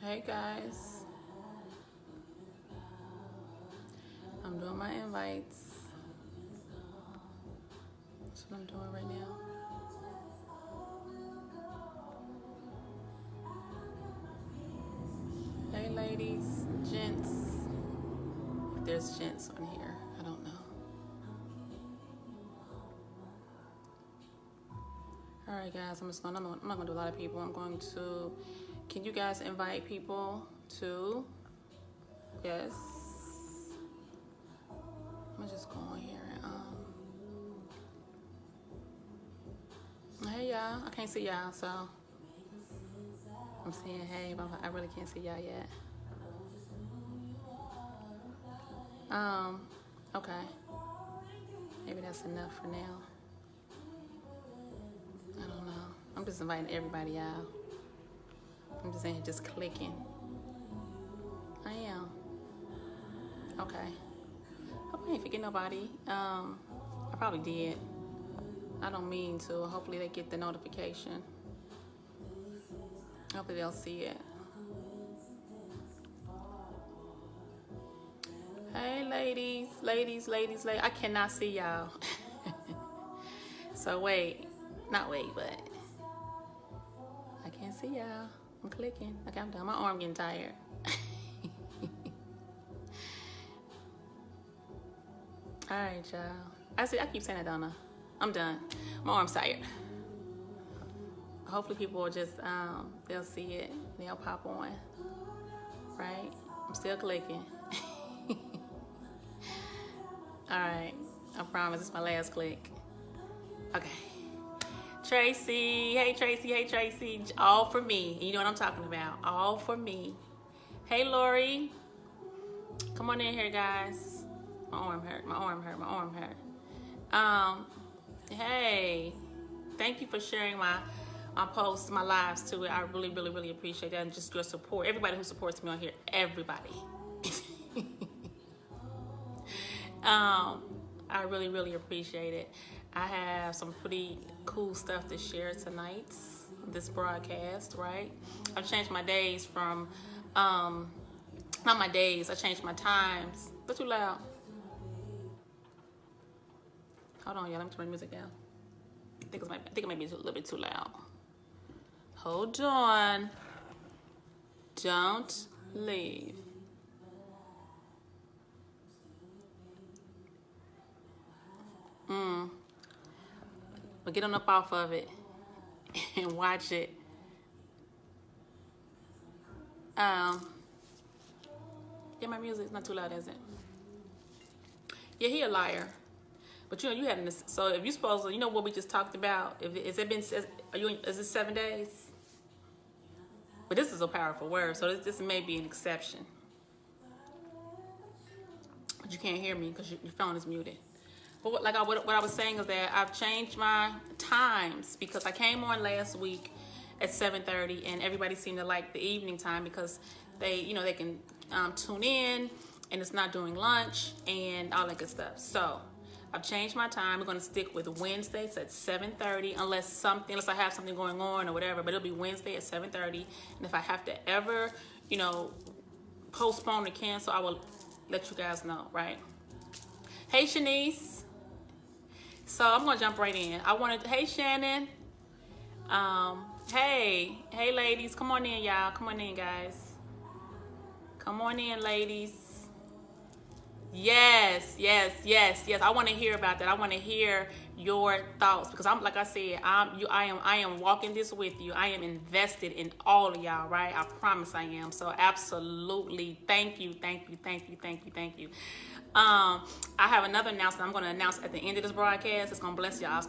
Hey guys, I'm doing my invites. That's what I'm doing right now. Hey ladies, gents. If there's gents on here, I don't know. Alright guys, I'm not gonna do a lot of people. Can you guys invite people to, yes. I'm gonna just go on here and, hey y'all, I can't see y'all, so I'm saying hey, but I really can't see y'all yet. Okay. Maybe that's enough for now. I don't know. I'm just inviting everybody out. I'm just in here just clicking. I am. Okay. Hope I ain't forget nobody. I probably did. I don't mean to. Hopefully they get the notification. Hopefully they'll see it. Hey ladies. I cannot see y'all. So but I can't see y'all. I'm clicking. Okay, I'm done. My arm getting tired. All right, y'all. I keep saying that, don't I? I'm done. My arm's tired. Hopefully people will just, they'll see it. They'll pop on. Right? I'm still clicking. All right. I promise it's my last click. Okay. Tracy. Hey, Tracy. All for me. You know what I'm talking about. All for me. Hey, Lori. Come on in here, guys. My arm hurt. Hey. Thank you for sharing my posts, my lives too. I really appreciate that. And just your support. Everybody who supports me on here. Everybody. I really appreciate it. I have some pretty cool stuff to share tonight, this broadcast, right? I've changed my days from, not my days, I changed my times. That's too loud. Hold on, y'all, let me turn the music down. I think it might be a little bit too loud. Hold on. Don't leave. But get on up off of it and watch it. Yeah, my music's not too loud, is it? Yeah, he a liar. But you know, you having this. So if you supposed to, you know what we just talked about. Is it 7 days? But this is a powerful word, so this may be an exception. But you can't hear me because your phone is muted. But what I was saying is that I've changed my times because I came on last week at 7:30 and everybody seemed to like the evening time because they can tune in and it's not during lunch and all that good stuff. So I've changed my time. We're going to stick with Wednesdays at 7:30 unless I have something going on or whatever, but it'll be Wednesday at 7:30. And if I have to ever, postpone or cancel, I will let you guys know, right? Hey, Shanice. So I'm gonna jump right in. Hey Shannon. Hey ladies, come on in, y'all. Come on in, guys. Come on in, ladies. Yes. I want to hear about that. I want to hear your thoughts because I am walking this with you. I am invested in all of y'all, right? I promise I am. So absolutely, thank you. I have another announcement I'm going to announce at the end of this broadcast. It's going to bless y'all.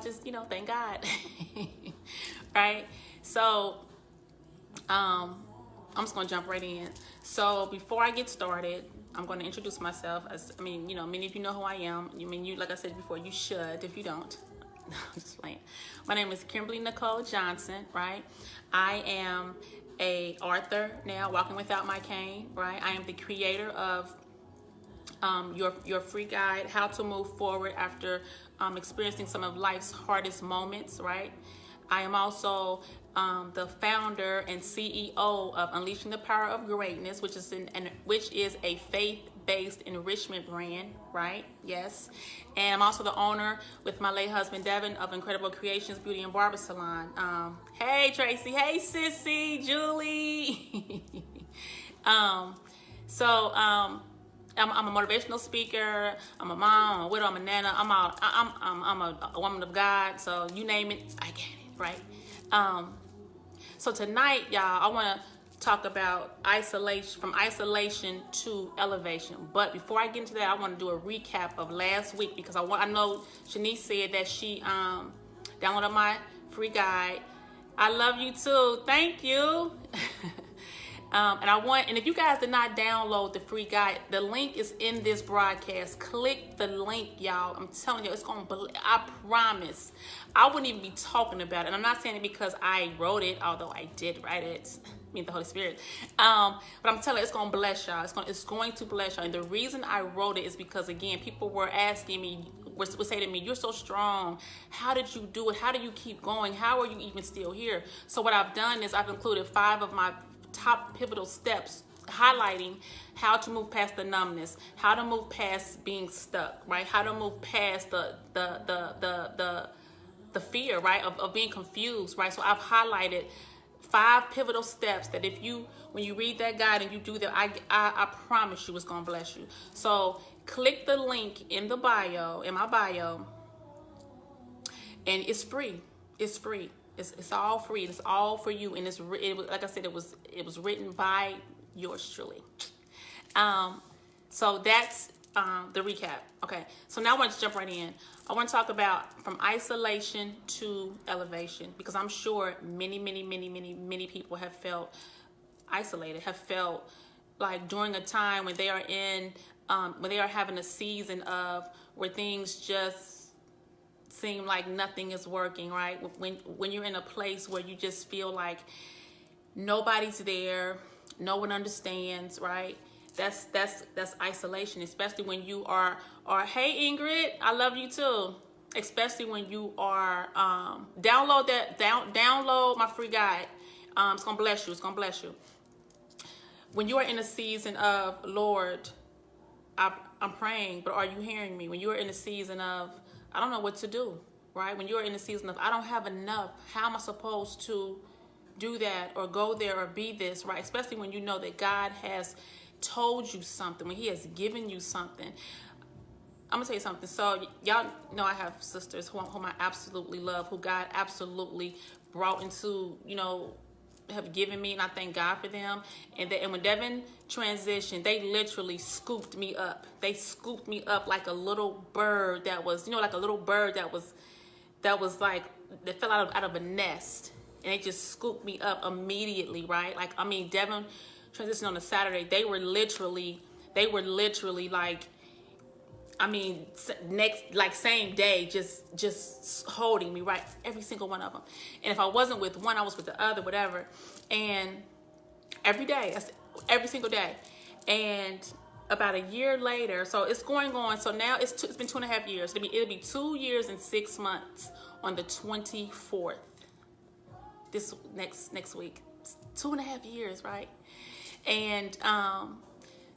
Just, thank God. Right? So, I'm just going to jump right in. So, before I get started, I'm going to introduce myself. Many of you know who I am. Like I said before, you should if you don't. No, I'm just playing. My name is Kimberly Nicole Johnson, right? I am a author now, Walking Without My Cane, right? I am the creator of your free guide, How to Move Forward After experiencing some of life's hardest moments, right? I am also the founder and CEO of Unleashing the Power of Greatness, which is a faith-based enrichment brand, right? Yes. And I'm also the owner with my late husband Devin of Incredible Creations Beauty and Barber Salon. Hey Tracy, hey Sissy, Julie. I'm a motivational speaker. I'm a mom. I'm a widow. I'm a nana. I'm a woman of God. So you name it, I get it, right? So tonight, y'all, I want to talk about isolation, from isolation to elevation. But before I get into that, I want to do a recap of last week, because I know Shanice said that she downloaded my free guide. I love you too. Thank you. And if you guys did not download the free guide, the link is in this broadcast. Click the link, y'all. I'm telling you, I promise. I wouldn't even be talking about it. And I'm not saying it because I wrote it, although I did write it. The Holy Spirit. But I'm telling you, it's going to bless y'all. It's going to bless y'all. And the reason I wrote it is because, again, people were asking me, would say to me, you're so strong. How did you do it? How do you keep going? How are you even still here? So what I've done is I've included 5 of my top pivotal steps, highlighting how to move past the numbness, how to move past being stuck, right? How to move past the fear, right, of being confused, right? So I've highlighted 5 pivotal steps that when you read that guide and you do that, I promise you it's gonna bless you. So click the link in my bio, and it's free. It's free. It's all free. It's all for you, and like I said, it was written by yours truly. So that's the recap. Okay, so now I want to jump right in. I want to talk about from isolation to elevation, because I'm sure many people have felt isolated, have felt like during a time when they are having a season of where things just seem like nothing is working, right? When you're in a place where you just feel like nobody's there, no one understands, right? That's isolation, especially when you are hey Ingrid, I love you too. Especially when you are download my free guide. It's gonna bless you. It's gonna bless you. When you are in a season of, Lord, I'm praying, but are you hearing me? When you are in a season of, I don't know what to do, right? When you're in a season of, I don't have enough, how am I supposed to do that or go there or be this, right? Especially when you know that God has told you something, when he has given you something. I'm gonna tell you something. So y'all know I have sisters whom I absolutely love, who God absolutely brought into, have given me, and I thank God for them. And when Devin transitioned, they literally scooped me up. They scooped me up like a little bird that was, like a little bird that fell out of a nest, and they just scooped me up immediately, right? Devin transitioned on a Saturday. They were literally like, same day, just holding me, right? Every single one of them. And if I wasn't with one, I was with the other, whatever. And every single day. And about a year later, so it's going on. So now it's been 2.5 years. It'll be 2 years and 6 months on the 24th. This next week. It's 2.5 years, right? And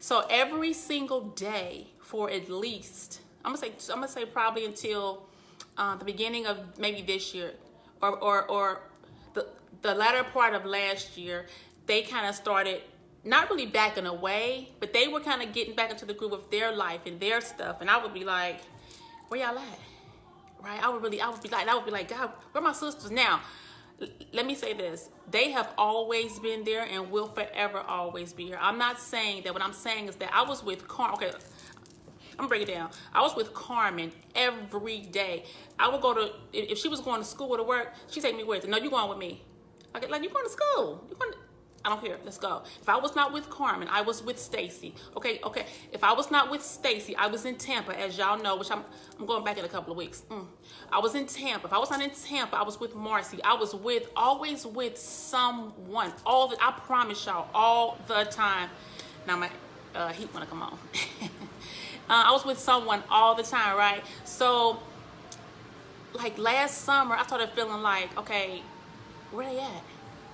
so every single day for at least, I'm gonna say probably until the beginning of maybe this year, or the latter part of last year, they kind of started not really backing away, but they were kind of getting back into the groove of their life and their stuff. And I would be like, where y'all at? Right? I would be like, God, where are my sisters now? Let me say this. They have always been there and will forever always be here. I'm not saying that. What I'm saying is that I was with Carmen. Okay, I'm gonna break it down. I was with Carmen every day. I would go to, if she was going to school or to work, she'd take me with her. No, you going with me. Okay, like, you going to school. I don't care. Let's go. If I was not with Carmen, I was with Stacy. Okay. If I was not with Stacy, I was in Tampa, as y'all know, which I'm going back in a couple of weeks. I was in Tampa. If I was not in Tampa, I was with Marcy. I was always with someone. I promise y'all, all the time. Now my heat wanna come on. I was with someone all the time, right? So, like last summer, I started feeling like, okay, where they at?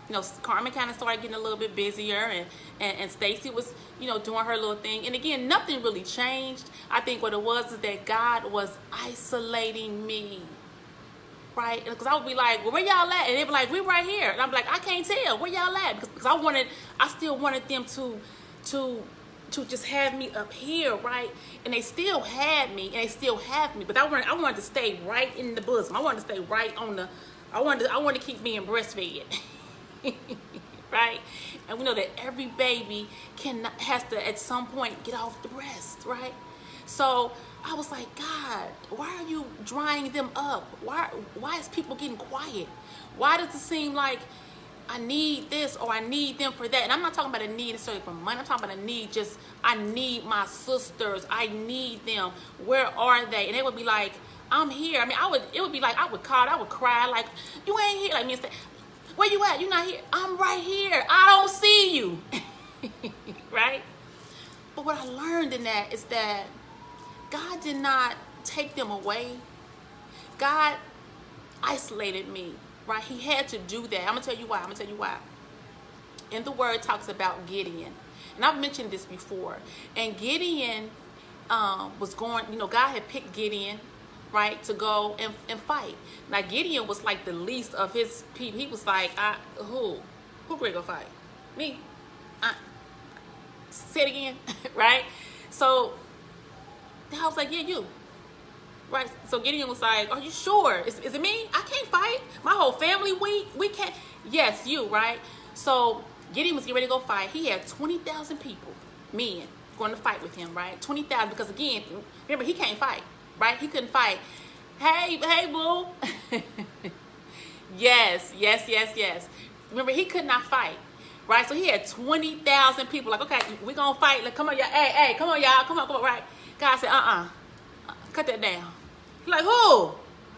You know, Carmen kind of started getting a little bit busier, and Stacy was, you know, doing her little thing. And again, nothing really changed. I think what it was is that God was isolating me, right? Because I would be like, well, where y'all at? And they'd be like, we right here. And I'm like, I can't tell where y'all at, because I still wanted them to just have me up here, right? And they still had me, and they still have me, but I wanted to stay right in the bosom. I wanted to stay right on the. I wanted to keep being breastfed. Right? And we know that every baby has to at some point get off the breast, right? So I was like, God, why are you drying them up? Why is people getting quiet? Why does it seem like I need this or I need them for that? And I'm not talking about a need necessarily for money. I'm talking about a need, just I need my sisters. I need them. Where are they? And they would be like, I'm here. I mean, it would be like I would cry like, you ain't here. Like me and say, where you at? You not here? I'm right here. I don't see you. Right? But what I learned in that is that God did not take them away. God isolated me, right? He had to do that. I'm going to tell you why. And the word talks about Gideon. And I've mentioned this before. And Gideon was going, you know, God had picked Gideon, right, to go and fight. Now Gideon was like the least of his people. He was like, who ready to go fight? Me. Say it again. Right? So I was like, yeah, you. Right? So Gideon was like, are you sure? Is it me? I can't fight. My whole family, we can't. Yes, you, right? So Gideon was getting ready to go fight. He had 20,000 people, men, going to fight with him, right? 20,000, because again, remember, he can't fight. Right? He couldn't fight. Hey, boo. Yes. Remember, he could not fight. Right? So he had 20,000 people. Like, okay, we're going to fight. Like, come on, y'all. Hey, come on, y'all. Come on. Right? God said, cut that down. He's like, who?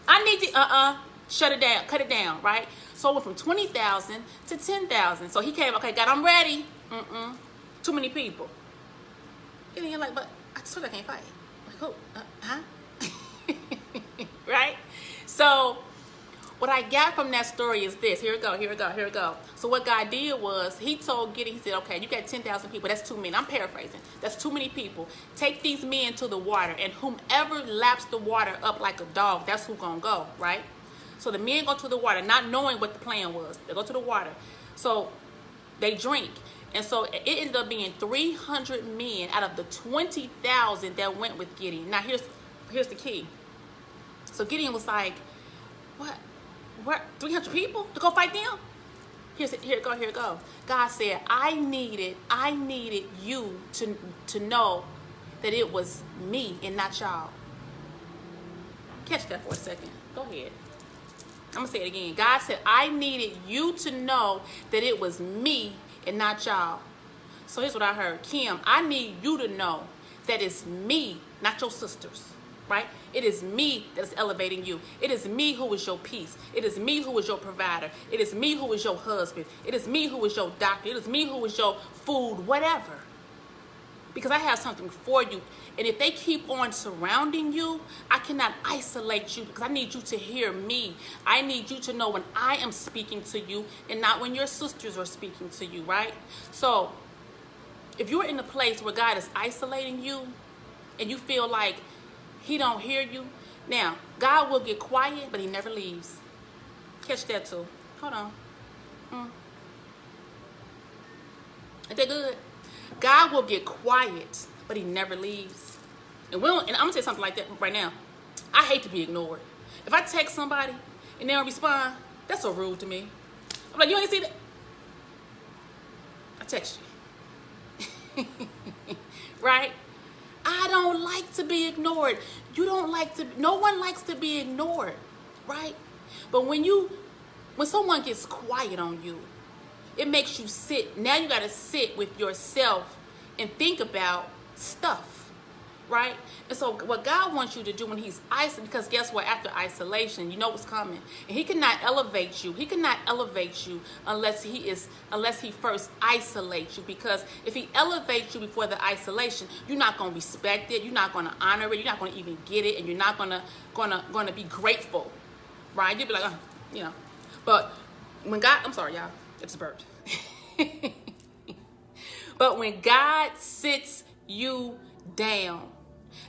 I need to, shut it down. Cut it down. Right? So it went from 20,000 to 10,000. So he came, okay, God, I'm ready. Too many people. And you're like, but I told you I can't fight. Like, who? Huh? Right? So what I got from that story is this. Here we go. So what God did was he told Gideon, he said, okay, you got 10,000 people. That's too many. I'm paraphrasing. That's too many people. Take these men to the water, and whomever laps the water up like a dog, that's who's going to go, right? So the men go to the water, not knowing what the plan was. They go to the water. So they drink. And so it ended up being 300 men out of the 20,000 that went with Gideon. Now here's the key. So Gideon was like, what? 300 people to go fight them? Here it go. God said, I needed you to know that it was me and not y'all. Catch that for a second. Go ahead. I'm going to say it again. God said, I needed you to know that it was me and not y'all. So here's what I heard. Kim, I need you to know that it's me, not your sisters. Right? It is me that is elevating you. It is me who is your peace. It is me who is your provider. It is me who is your husband. It is me who is your doctor. It is me who is your food, whatever. Because I have something for you. And if they keep on surrounding you, I cannot isolate you, because I need you to hear me. I need you to know when I am speaking to you and not when your sisters are speaking to you, right? So if you're in a place where God is isolating you and you feel like he don't hear you, now God will get quiet, but he never leaves. Catch that too. Hold on. Ain't that good? God will get quiet, but he never leaves. And I'm gonna say something like that right now. I hate to be ignored. If I text somebody and they don't respond, that's so rude to me. I'm like, you ain't see that? I text you. Right? I don't like to be ignored. You don't like to, no one likes to be ignored, right? But when someone gets quiet on you, it makes you sit. Now you got to sit with yourself and think about stuff, right? And so what God wants you to do when he's isolated, because guess what? After isolation, you know what's coming. And he cannot elevate you. He cannot elevate you unless he first isolates you. Because if he elevates you before the isolation, you're not going to respect it. You're not going to honor it. You're not going to even get it. And you're not going to be grateful, right? You'll be like, you know. But when God, I'm sorry, y'all, it's burped. But when God sits you down,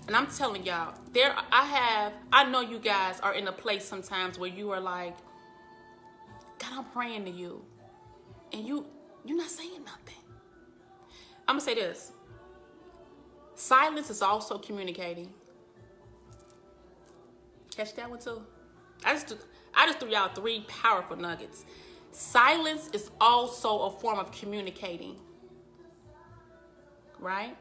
and I'm telling y'all, I know you guys are in a place sometimes where you are like, God, I'm praying to you, and you're not saying nothing. I'm gonna say this. Silence is also communicating. Catch that one too? I just threw y'all 3 powerful nuggets. Silence is also a form of communicating. Right?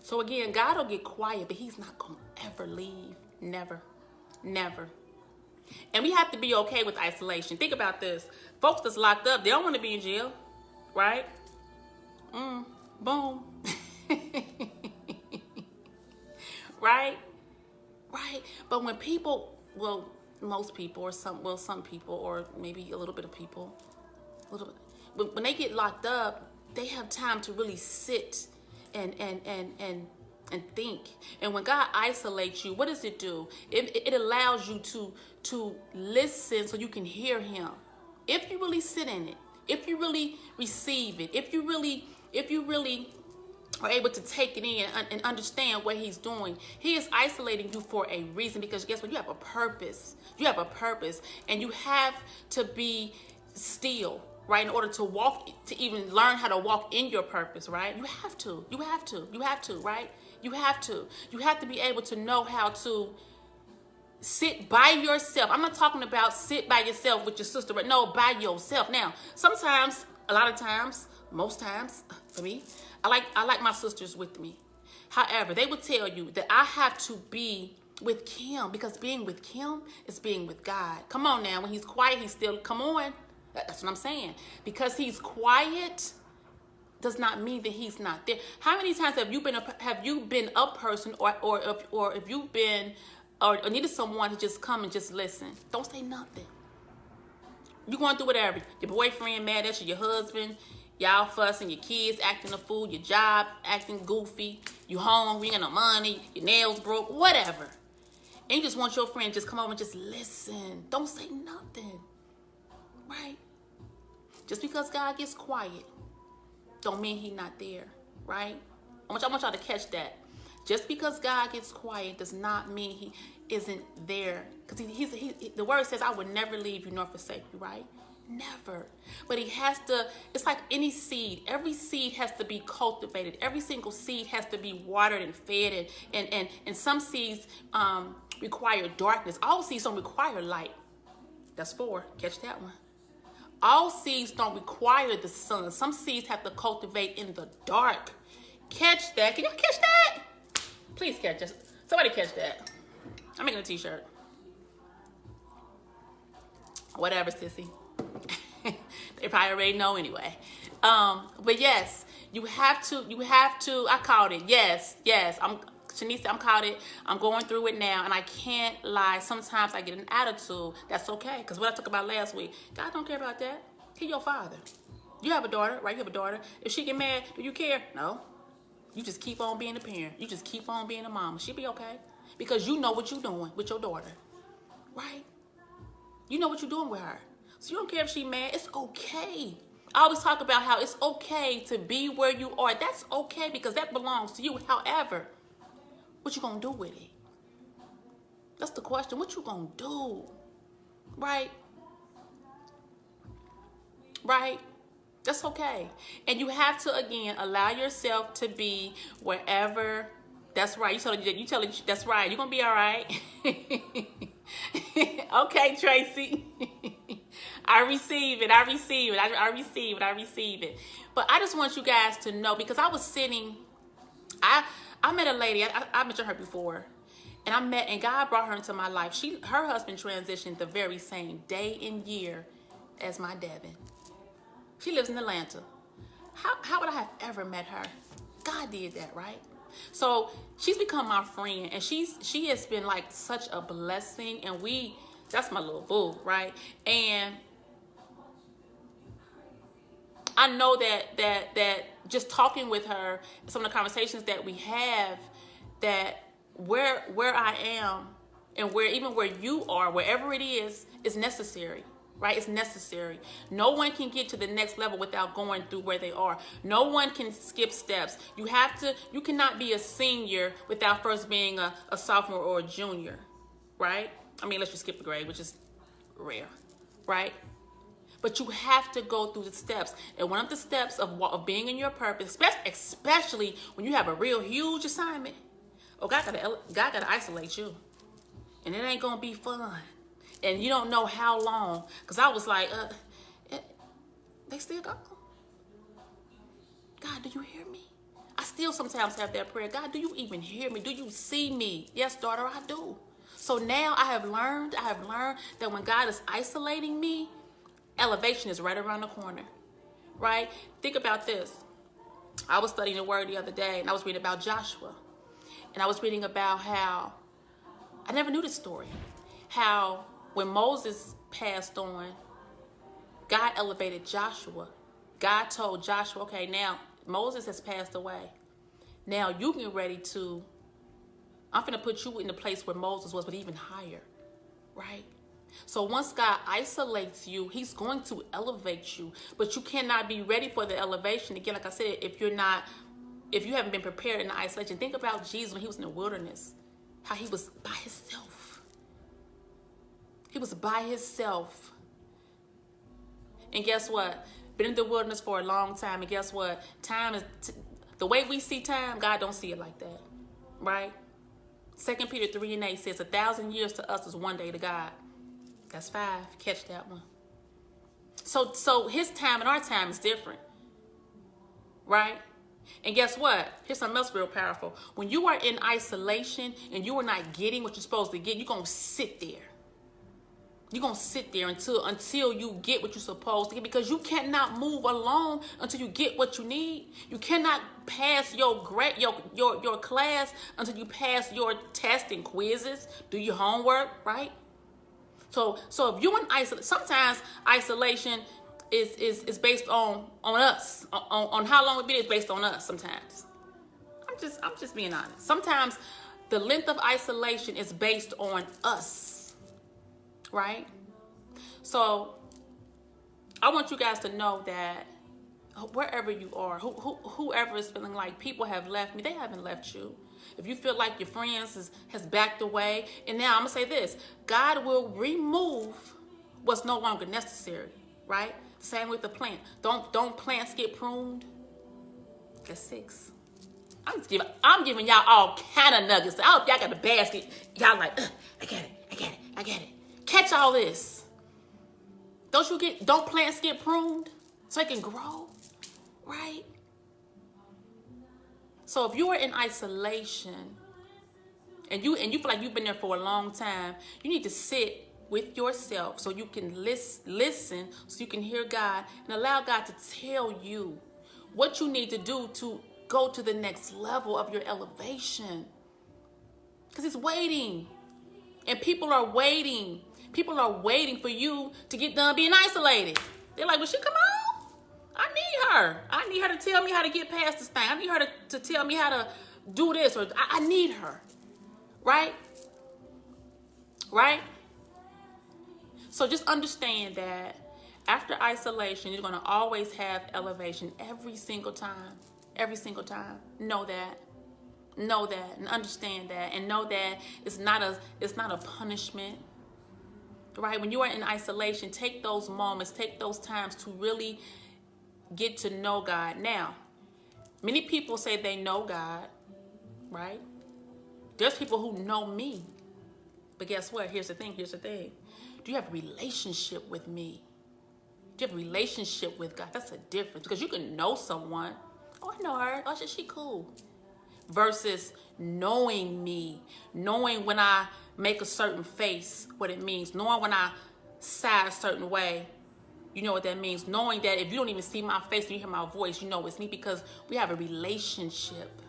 So again, God will get quiet, but he's not going to ever leave. Never. Never. And we have to be okay with isolation. Think about this. Folks that's locked up, they don't want to be in jail. Right? Boom. Right? Right? But when people, well, most people or some people or maybe a little bit of people, when they get locked up, they have time to really sit and think. And when God isolates you, what does it do? It allows you to listen so you can hear him. If you really sit in it, if you really receive it, if you really are able to take it in and understand what he's doing. He is isolating you for a reason, because guess what? You have a purpose. You have a purpose, and you have to be still, right? In order to walk, to even learn how to walk in your purpose, right? You have to, right? You have to be able to know how to sit by yourself. I'm not talking about sit by yourself with your sister, but no, by yourself. Now, sometimes, a lot of times, most times, for me, I like my sisters with me. However, they would tell you that I have to be with Kim, because being with Kim is being with God. Come on now, when he's quiet, he's still, come on. That's what I'm saying. Because he's quiet does not mean that he's not there. How many times have you been a person or if you've been or needed someone to just come and just listen? Don't say nothing. You're going through whatever. Your boyfriend mad at you, your husband, y'all fussing, your kids acting a fool, your job acting goofy, you hungry, you ain't got no money, your nails broke, whatever. And you just want your friend to just come over and just listen. Don't say nothing. Right? Just because God gets quiet don't mean he's not there. Right? I want y'all to catch that. Just because God gets quiet does not mean he isn't there. Because the word says, I would never leave you nor forsake you, right? Never. But he has to, it's like any seed. Every seed has to be cultivated. Every single seed has to be watered and fed. And some seeds require darkness. All seeds don't require light. That's 4. Catch that one. All seeds don't require the sun. Some seeds have to cultivate in the dark. Catch that. Can y'all catch that? Please catch us. Somebody catch that. I'm making a t-shirt. Whatever, sissy. They probably already know anyway. But yes, you have to, I called it. Yes. Shanice, I'm caught it. I'm going through it now, and I can't lie. Sometimes I get an attitude. That's okay, because what I talked about last week, God don't care about that. He's your father. You have a daughter, right? You have a daughter. If she get mad, do you care? No. You just keep on being a parent. You just keep on being a mama. She'll be okay, because you know what you're doing with your daughter, right? You know what you're doing with her. So you don't care if she's mad. It's okay. I always talk about how it's okay to be where you are. That's okay, because that belongs to you. However, what you gonna do with it? That's the question. What you gonna do? Right? Right? That's okay. And you have to, again, allow yourself to be wherever. That's right. You tell it, that's right. You're gonna be all right. Okay, Tracy. I receive it. But I just want you guys to know, because I was sitting, I met a lady, I mentioned her before, and God brought her into my life. Her husband transitioned the very same day and year as my Devin. She lives in Atlanta. How would I have ever met her? God did that, right? So she's become my friend, and she has been like such a blessing, and that's my little boo, right? And I know that just talking with her, some of the conversations that we have, that where I am and where you are, wherever it is necessary. right? It's necessary. No one can get to the next level without going through where they are. No one can skip steps. You cannot be a senior without first being a sophomore or a junior, right? I mean, let's just skip a grade, which is rare, right? But you have to go through the steps. And one of the steps of being in your purpose, especially when you have a real huge assignment, God gotta isolate you. And it ain't gonna be fun. And you don't know how long. Because I was like, they still go. God, do you hear me? I still sometimes have that prayer. God, do you even hear me? Do you see me? Yes, daughter, I do. So now I have learned that when God is isolating me, elevation is right around the corner, right? Think about this. I was studying the word the other day, and I was reading about Joshua. And I was reading about how, I never knew this story, how when Moses passed on, God elevated Joshua. God told Joshua, okay, now Moses has passed away. Now you get ready to, I'm going to put you in the place where Moses was, but even higher, right? So once God isolates you, he's going to elevate you, but you cannot be ready for the elevation. Again, like I said, if you haven't been prepared in the isolation. Think about Jesus when he was in the wilderness, how he was by himself. He was by himself. And guess what? Been in the wilderness for a long time. And guess what? Time is, the way we see time, God don't see it like that, right? 2 Peter 3:8 says 1,000 years to us is one day to God. That's 5. Catch that one. So his time and our time is different, right? And guess what? Here's something else real powerful. When you are in isolation and you are not getting what you're supposed to get, you're going to sit there. You're going to sit there until you get what you're supposed to get, because you cannot move along until you get what you need. You cannot pass your class until you pass your tests and quizzes, do your homework, right? So if you're in isolation, sometimes isolation is based on us, on how long it is based on us sometimes. I'm just being honest. Sometimes the length of isolation is based on us, right? So I want you guys to know that wherever you are, whoever is feeling like people have left me, they haven't left you. If you feel like your friends has backed away, and now I'm going to say this, God will remove what's no longer necessary, right? Same with the plant. Don't plants get pruned? That's 6. I'm giving y'all all kind of nuggets. I hope y'all got the basket. Y'all like, I get it. Catch all this. Don't plants get pruned so it can grow, right? So if you are in isolation and you feel like you've been there for a long time, you need to sit with yourself so you can listen, so you can hear God and allow God to tell you what you need to do to go to the next level of your elevation. Because it's waiting. And people are waiting. People are waiting for you to get done being isolated. They're like, will she come on? I need her. I need her to tell me how to get past this thing. I need her to tell me how to do this. Or I need her. Right? Right? So just understand that after isolation, you're going to always have elevation every single time. Every single time. Know that. Know that and understand that. And know that it's not a punishment. Right? When you are in isolation, take those moments, take those times to really get to know God. Now, many people say they know God, right? There's people who know me. But guess what? Here's the thing. Do you have a relationship with me? Do you have a relationship with God? That's a difference. Because you can know someone. Oh, I know her. Oh, she cool. Versus knowing me. Knowing when I make a certain face, what it means. Knowing when I sigh a certain way, you know what that means. Knowing that if you don't even see my face and you hear my voice, you know it's me, because we have a relationship.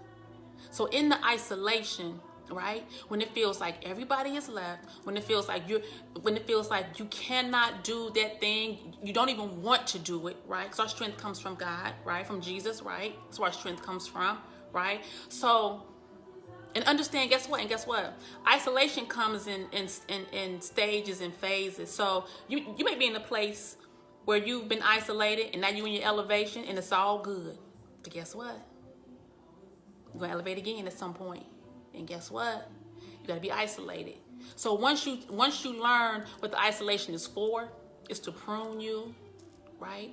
So in the isolation, right, when it feels like everybody is left, when it feels like you cannot do that thing, you don't even want to do it, right? Because our strength comes from God, right? From Jesus, right? That's where our strength comes from, right? So And understand, guess what? And guess what? Isolation comes in stages and phases. So you may be in a place where you've been isolated and now you're in your elevation and it's all good. But guess what? You're going to elevate again at some point. And guess what? You got to be isolated. So once you learn what the isolation is for, it's to prune you, right?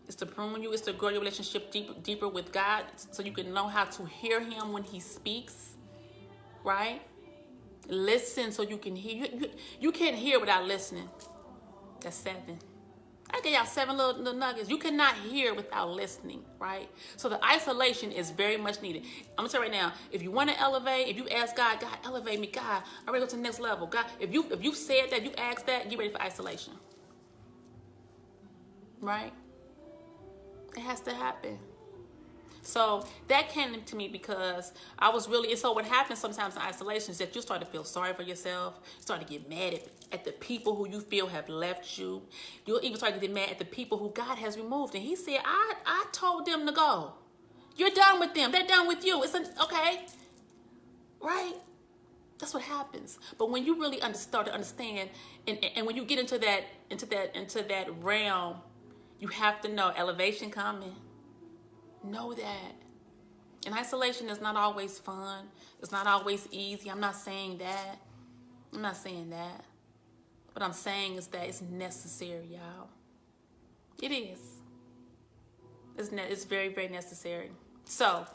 It's to prune you. It's to grow your relationship deeper with God so you can know how to hear him when he speaks, right? Listen so you can hear. You can't hear without listening. That's 7. I gave y'all 7 little nuggets. You cannot hear without listening, right? So the isolation is very much needed. I'm going to tell you right now, if you want to elevate, if you ask God, God, elevate me, God, I'm ready to go to the next level. God, if you said that, you asked that, get ready for isolation. Right? It has to happen. So that came to me because I was really, so what happens sometimes in isolation is that you start to feel sorry for yourself. You start to get mad at the people who you feel have left you. You'll even start to get mad at the people who God has removed. And he said, I told them to go. You're done with them. They're done with you. Okay. Right? That's what happens. But when you really start to understand, and when you get into that realm, you have to know elevation coming. Know that. And isolation is not always fun. It's not always easy. I'm not saying that. What I'm saying is that it's necessary, y'all. It is. It's very, very necessary. So,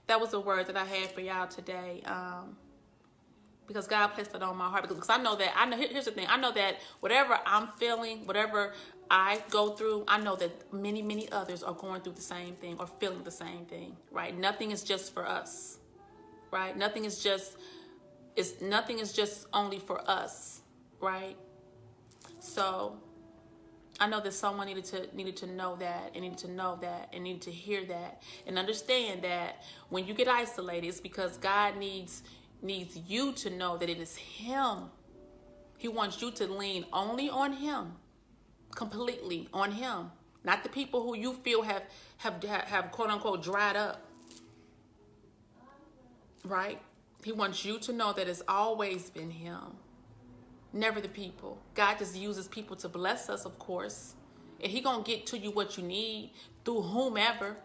that was the word that I had for y'all today. Because God placed it on my heart. Because I know that, here's the thing. I know that whatever I'm feeling, whatever I go through, I know that many, many others are going through the same thing or feeling the same thing, right? Nothing is just for us, right? Nothing is just only for us, right? So I know that someone needed to know that and needed to know that and needed to hear that and understand that when you get isolated, it's because God needs you to know that it is him. He wants you to lean only on him, completely on him, not the people who you feel have quote unquote dried up, right? He wants you to know that it's always been him, never the people. God just uses people to bless us, of course, and he gonna get to you what you need through whomever,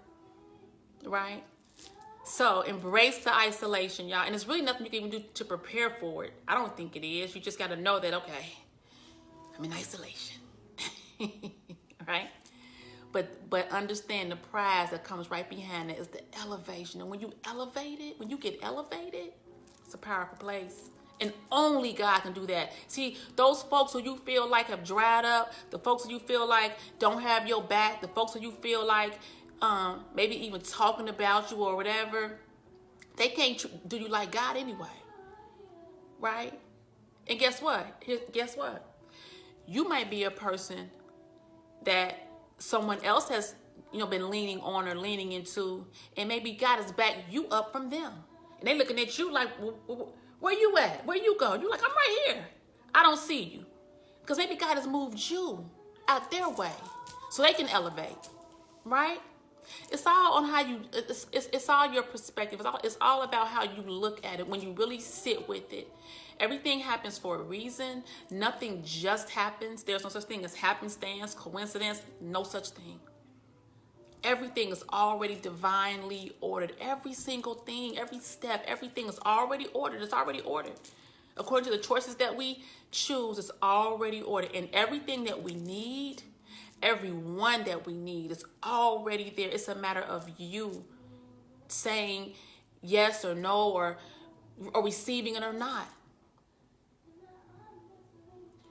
right? So embrace the isolation, y'all. And it's really nothing you can even do to prepare for it. I don't think it is. You just got to know that, okay, I'm in isolation, right? But understand the prize that comes right behind it is the elevation. And when you get elevated, it's a powerful place. And only God can do that. See, those folks who you feel like have dried up, the folks who you feel like don't have your back, the folks who you feel like maybe even talking about you or whatever, they can't do you like God anyway, right? And guess what? You might be a person that someone else has, been leaning on or leaning into, and maybe God has backed you up from them, and they looking at you like, where you at? Where you go? You like, I'm right here. I don't see you, because maybe God has moved you out their way so they can elevate, right? It's all on how you, it's all your perspective. It's all about how you look at it when you really sit with it. Everything happens for a reason. Nothing just happens. There's no such thing as happenstance, coincidence, no such thing. Everything is already divinely ordered. Every single thing, every step, everything is already ordered. It's already ordered. According to the choices that we choose, it's already ordered. And everything that we need, everyone that we need is already there. It's a matter of you saying yes or no, or receiving it or not.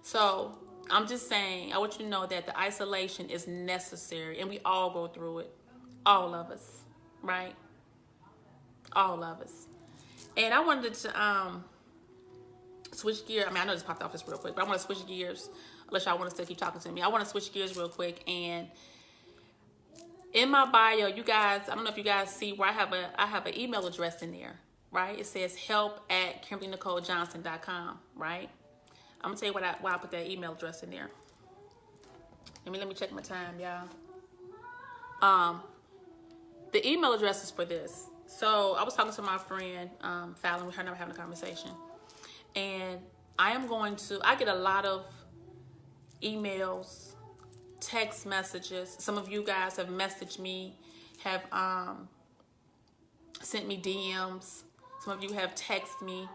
So I'm just saying, I want you to know that the isolation is necessary, and we all go through it. All of us, right? All of us. And I wanted to switch gears. I know this popped off this real quick, but I want to switch gears. Unless y'all want to still keep talking to me, I want to switch gears real quick. And in my bio, you guys, I don't know if you guys see where I have an email address in there, right? It says help@KimberlyNicoleJohnson.com, right? I'm gonna tell you why I put that email address in there. Let me check my time, y'all. The email address is for this. So I was talking to my friend, Fallon, with her and I were having a conversation. And I get a lot of emails, text messages. Some of you guys have messaged me, have sent me DMs. Some of you have texted me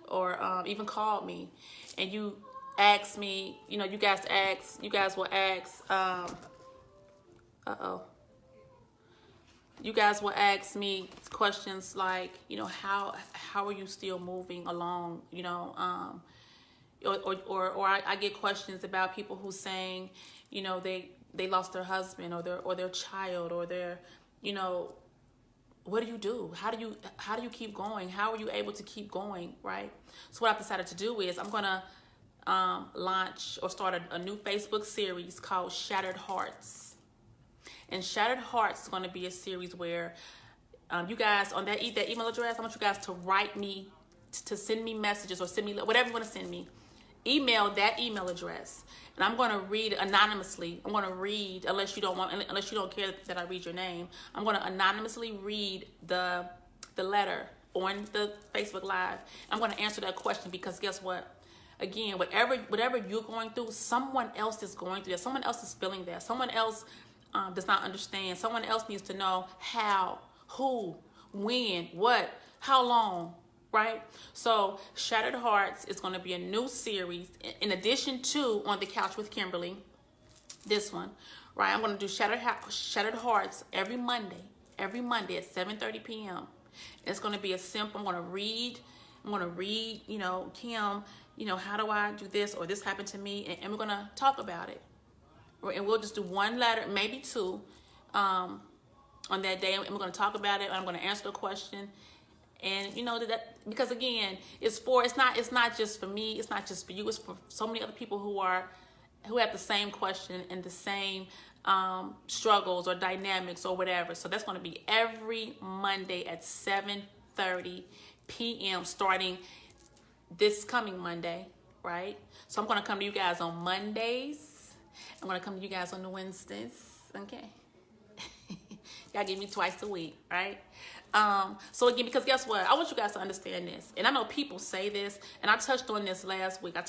or even called me. And you ask me, you guys will ask, you guys will ask me questions like, how are you still moving along, or I get questions about people who saying, they lost their husband or their child or their, what do you do? How do you keep going? How are you able to keep going, right? So what I've decided to do is I'm gonna launch or start a new Facebook series called Shattered Hearts. And Shattered Hearts is going to be a series where you guys, on that email address, I want you guys to write me, to send me messages or send me whatever you want to send me. Email that email address, and I'm going to read anonymously. I'm going to read, unless you don't care that I read your name. I'm going to anonymously read the letter on the Facebook Live. I'm going to answer that question because guess what? Again, whatever you're going through, someone else is going through that. Someone else is feeling that. Someone else does not understand. Someone else needs to know how, who, when, what, how long, right? So Shattered Hearts is going to be a new series in addition to On the Couch with Kimberly, this one, right? I'm going to do Shattered Hearts every Monday at 7:30 p.m. It's going to be I'm going to read, Kim, how do I do this, or this happened to me, and we're going to talk about it. And we'll just do one letter, maybe two, on that day, and we're going to talk about it. And I'm going to answer the question, and that because again, it's not just for me, it's not just for you, it's for so many other people who have the same question and the same struggles or dynamics or whatever. So that's going to be every Monday at 7:30 p.m. starting this coming Monday, right? So I'm going to come to you guys on Mondays. I'm going to come to you guys on the Wednesdays, okay? Y'all give me twice a week, right? So again, because guess what? I want you guys to understand this. And I know people say this, and I touched on this last week. When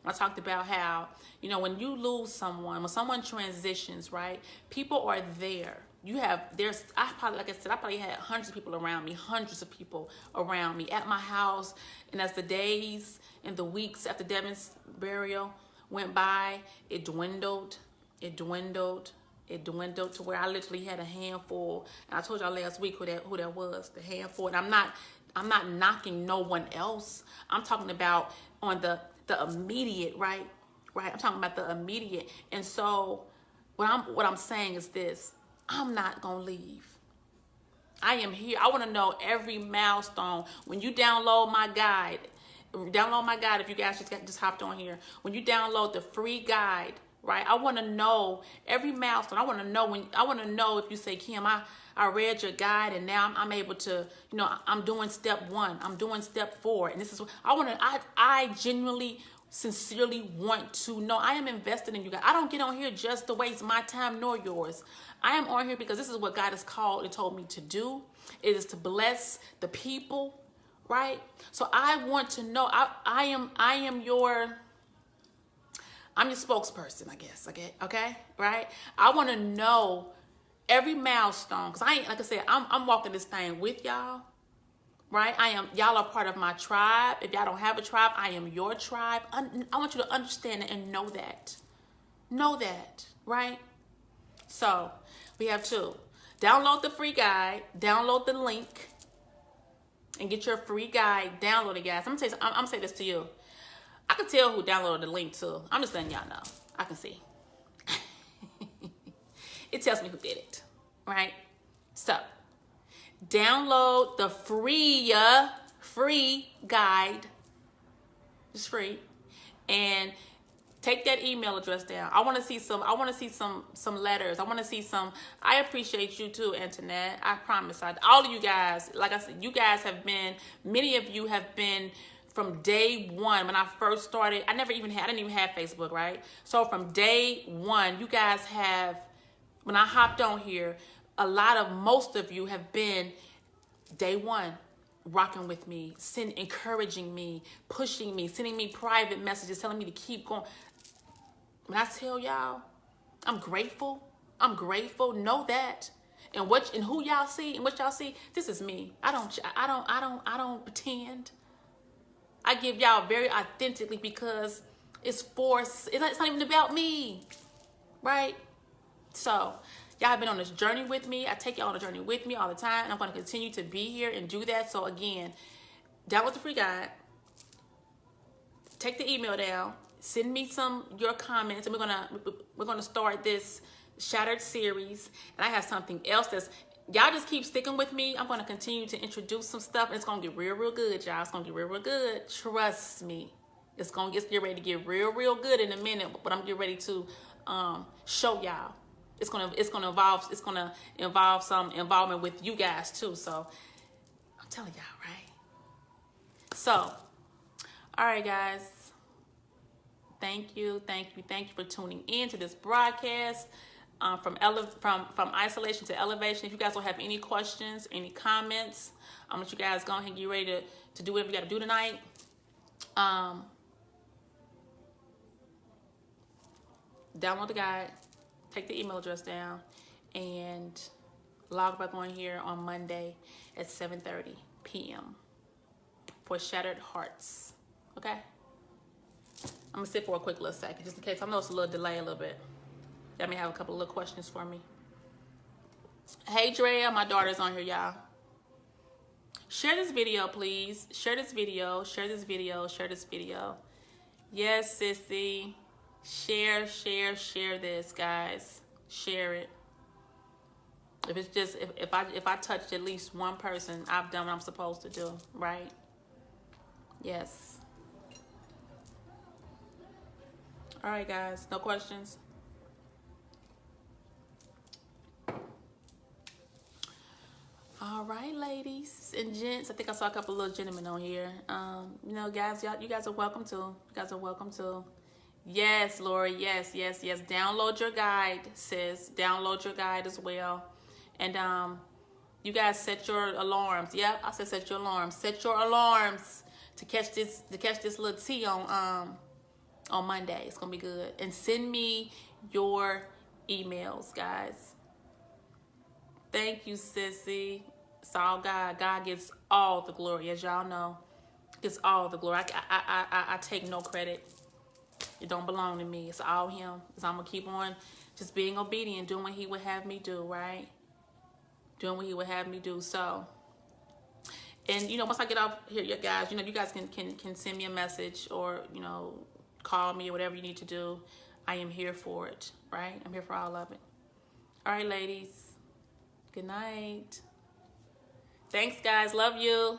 I talked about how, when you lose someone, when someone transitions, right? People are there. I probably had hundreds of people around me at my house. And as the days and the weeks after Devin's burial went by, it dwindled to where I literally had a handful. And I told y'all last week who that was, the handful. And I'm not knocking no one else. I'm talking about on the immediate, right? I'm talking about the immediate. And so what I'm saying is this: I'm not gonna leave. I am here. I want to know every milestone. When you download my guide, if you guys just hopped on here. When you download the free guide, right? I want to know every milestone. I want to know if you say, Kim, I read your guide and now I'm able to, I'm doing step 1. I'm doing step 4. And this is what I genuinely, sincerely want to know. I am invested in you guys. I don't get on here just to waste my time nor yours. I am on here because this is what God has called and told me to do. It is to bless the people. Right? So I want to know, I'm your spokesperson, I guess. Okay? Right? I want to know every milestone. Because I'm walking this thing with y'all. Right? Y'all are part of my tribe. If y'all don't have a tribe, I am your tribe. I want you to understand it and know that. Know that. Right? So we have 2. Download the free guide. Download the link. And get your free guide downloaded, guys. I'm gonna say this to you. I can tell who downloaded the link too. I'm just letting y'all know. I can see. It tells me who did it, right? So, download the free guide. It's free, and take that email address down. I want to see some letters. I want to see some. I appreciate you too, Antoinette. I promise. All of you guys, like I said, many of you have been from day one. When I first started, I didn't even have Facebook, right? So from day one, you guys have, when I hopped on here, most of you have been day one, rocking with me, encouraging me, pushing me, sending me private messages, telling me to keep going. When I tell y'all, I'm grateful. I'm grateful. Know that. And who y'all see and what y'all see, this is me. I don't pretend. I give y'all very authentically because it's not even about me, right? So y'all have been on this journey with me. I take y'all on a journey with me all the time, and I'm going to continue to be here and do that. So again, download the free guide. Take the email down. Send me your comments, and we're gonna start this Shattered series. And I have something else y'all just keep sticking with me. I'm gonna continue to introduce some stuff, and it's gonna get real good, y'all. It's gonna get real good. Trust me. It's gonna get ready to get real good in a minute. But I'm getting ready to show y'all. It's gonna involve some involvement with you guys too. So I'm telling y'all, right? So, all right, guys. Thank you for tuning in to this broadcast from isolation to elevation. If you guys don't have any questions, any comments, I'm gonna let you guys go ahead and get ready to do whatever you got to do tonight. Download the guide, take the email address down, and log back on here on Monday at 7:30 p.m. for Shattered Hearts. Okay? I'm gonna sit for a quick little second, just in case. I know it's a little delay a little bit. Y'all may have a couple of little questions for me. Hey, Drea, my daughter's on here, y'all. Share this video, please. Share this video. Yes, sissy. Share this, guys. Share it. If it's just, if I touched at least one person, I've done what I'm supposed to do, right? Yes. All right, guys. No questions? All right, ladies and gents. I think I saw a couple of little gentlemen on here. Guys, you guys are welcome to. Yes, Lori. Yes. Download your guide, sis. Download your guide as well. And you guys set your alarms. Yep, I said set your alarms. Set your alarms to catch this little tea on Monday. It's gonna be good. And send me your emails, guys. Thank you, sissy. It's all God. God gets all the glory, as y'all know. Gets all the glory. I take no credit. It don't belong to me. It's all him. So I'm gonna keep on just being obedient, doing what he would have me do, right? Doing what he would have me do. So, and once I get off here, you guys, you guys can send me a message or call me or whatever you need to do. I am here for it, right? I'm here for all of it. All right, ladies. Good night. Thanks, guys. Love you.